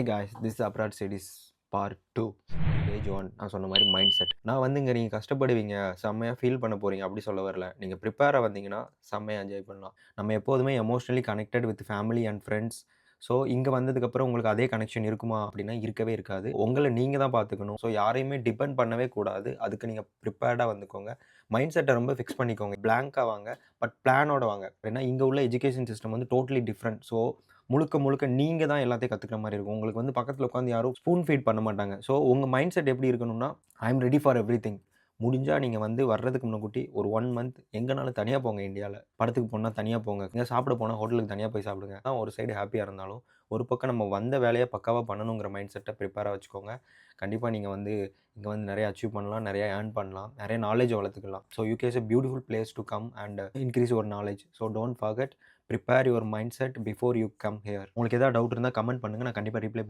Hey guys, this is Abrar Studies Part 2 Stage 1. நான் சொன்ன மாதிரி மைண்ட் செட். நான் வந்து இங்கே நீங்கள் கஷ்டப்படுவீங்க, செம்மையாக ஃபீல் பண்ண போகிறீங்க அப்படி சொல்ல வரல. நீங்கள் ப்ரிப்பேராக வந்தீங்கன்னா செம்மையாக என்ஜாய் பண்ணலாம். நம்ம எப்போதுமே emotionally connected with family and friends. So இங்கே வந்ததுக்கப்புறம் உங்களுக்கு அதே கனெக்ஷன் இருக்குமா அப்படின்னா இருக்கவே இருக்காது. உங்களை நீங்கள் தான் பார்த்துக்கணும். ஸோ யாரையுமே டிபெண்ட் பண்ணவே கூடாது. அதுக்கு நீங்கள் ப்ரிப்பேர்டாக வந்துக்கோங்க. மைண்ட் செட்டை ரொம்ப ஃபிக்ஸ் பண்ணிக்கோங்க. பிளாங்காக வாங்க, பட் பிளானோட வாங்க. ஏன்னா இங்கே உள்ள எஜுகேஷன் சிஸ்டம் வந்து டோட்டலி டிஃப்ரெண்ட். ஸோ முழுக்க முழுக்க நீங்க தான் எல்லாத்தையும் கத்துக்கிற மாரி இருக்கும். உங்களுக்கு வந்து பக்கத்துல உட்காந்து யாரும் ஸ்பூன் ஃபீட் பண்ண மாட்டாங்க. ஸோ உங்க மைண்ட் செட் எப்படி இருக்கணும்னா, ஐ அம் ரெடி ஃபார் எவ்ரிதிங். முடிஞ்சா நீங்க வந்து வர்றதுக்கு முன்னக்கூட்டி ஒரு 1 மந்த் எங்கனாலும் தனியா போங்க இந்தியால. படத்துக்கு போனா தனியா போங்க. எங்க சாப்பிட போனா ஹோட்டலுக்கு தனியா போய் சாப்பிடுங்க. ஒரு சைடு ஹேப்பியா இருந்தாலும், ஒரு பக்கம் நம்ம வந்த வேலைய பக்காவா பண்ணணுங்கிற மைண்ட் செட்ட ப்ரிப்பேரா வச்சுக்கோங்க. கண்டிப்பா நீங்க வந்து இங்க வந்து நெறைய அச்சீவ் பண்ணலாம், நெறைய ஏர்ன் பண்ணலாம், நெறைய நாலேட்ஜ் வளர்த்துக்கலாம். So UK is a beautiful place to come and increase your knowledge. So don't forget prepare your mind said before you come here. உங்களுக்கு ஏதாவது டவுட் இருந்தா கமெண்ட் பண்ணுங்க. நான் கண்டிப்பா ரிப்ளை பண்றேன்.